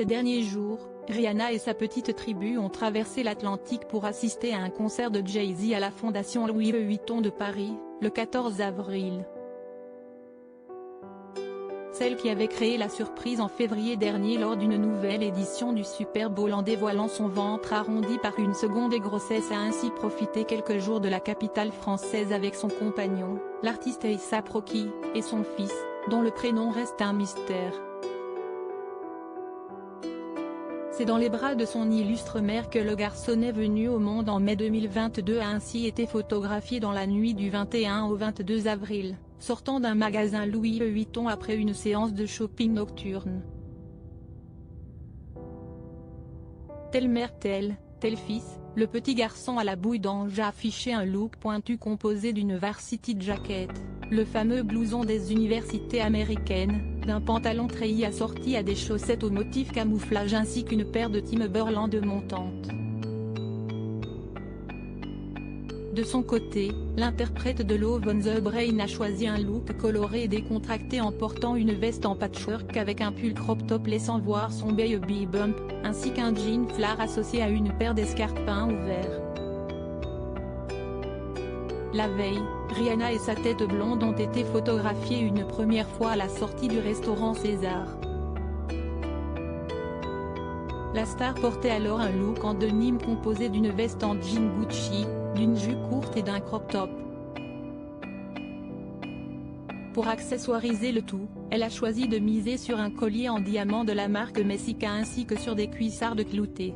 Ces derniers jours, Rihanna et sa petite tribu ont traversé l'Atlantique pour assister à un concert de Jay-Z à la Fondation Louis Vuitton de Paris, le 14 avril. Celle qui avait créé la surprise en février dernier lors d'une nouvelle édition du Super Bowl en dévoilant son ventre arrondi par une seconde grossesse a ainsi profité quelques jours de la capitale française avec son compagnon, l'artiste A$AP Rocky, et son fils, dont le prénom reste un mystère. C'est dans les bras de son illustre mère que le garçonnet venu au monde en mai 2022 a ainsi été photographié dans la nuit du 21 au 22 avril, sortant d'un magasin Louis Vuitton après une séance de shopping nocturne. Telle mère tel fils, le petit garçon à la bouille d'ange a affiché un look pointu composé d'une varsity jacket, le fameux blouson des universités américaines, d'un pantalon treillis assorti à des chaussettes au motif camouflage ainsi qu'une paire de Timberland montantes. De son côté, l'interprète de Love on the Brain a choisi un look coloré et décontracté en portant une veste en patchwork avec un pull crop top laissant voir son baby bump, ainsi qu'un jean flare associé à une paire d'escarpins ouverts. La veille, Rihanna et sa tête blonde ont été photographiées une première fois à la sortie du restaurant César. La star portait alors un look en denim composé d'une veste en jean Gucci, d'une jupe courte et d'un crop top. Pour accessoiriser le tout, elle a choisi de miser sur un collier en diamant de la marque Messika ainsi que sur des cuissardes cloutées.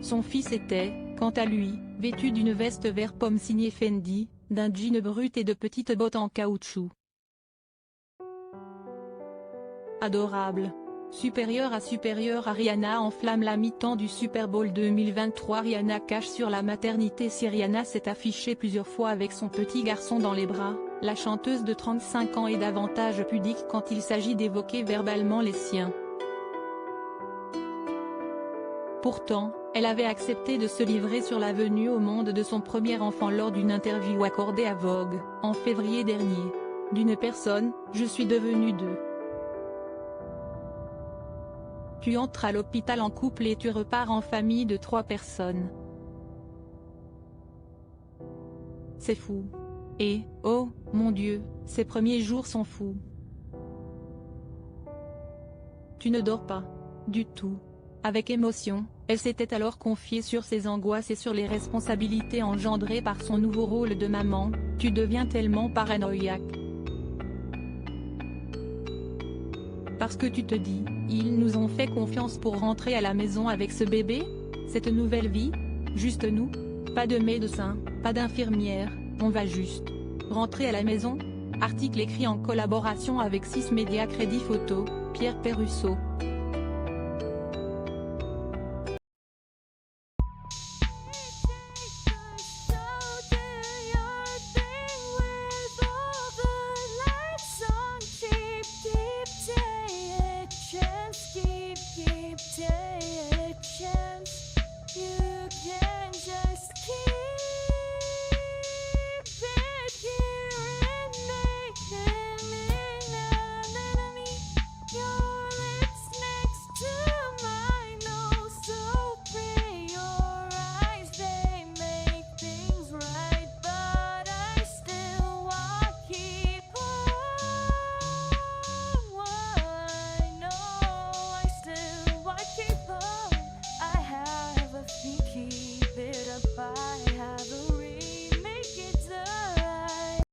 Son fils était, quant à lui, vêtu d'une veste vert pomme signée Fendi, d'un jean brut et de petites bottes en caoutchouc. Adorable. Supérieure à Rihanna enflamme la mi-temps du Super Bowl 2023. Rihanna cache sur la maternité. Si Rihanna s'est affichée plusieurs fois avec son petit garçon dans les bras, la chanteuse de 35 ans est davantage pudique quand il s'agit d'évoquer verbalement les siens. Pourtant, elle avait accepté de se livrer sur la venue au monde de son premier enfant lors d'une interview accordée à Vogue, en février dernier. D'une personne, je suis devenue deux. Tu entres à l'hôpital en couple et tu repars en famille de 3 personnes. C'est fou. Et, oh, mon Dieu, ces premiers jours sont fous. Tu ne dors pas. Du tout. Avec émotion, elle s'était alors confiée sur ses angoisses et sur les responsabilités engendrées par son nouveau rôle de maman. Tu deviens tellement paranoïaque. Parce que tu te dis, ils nous ont fait confiance pour rentrer à la maison avec ce bébé, cette nouvelle vie, juste nous, pas de médecin, pas d'infirmière, on va juste rentrer à la maison. Article écrit en collaboration avec 6 médias Crédit Photo, Pierre Perrusso.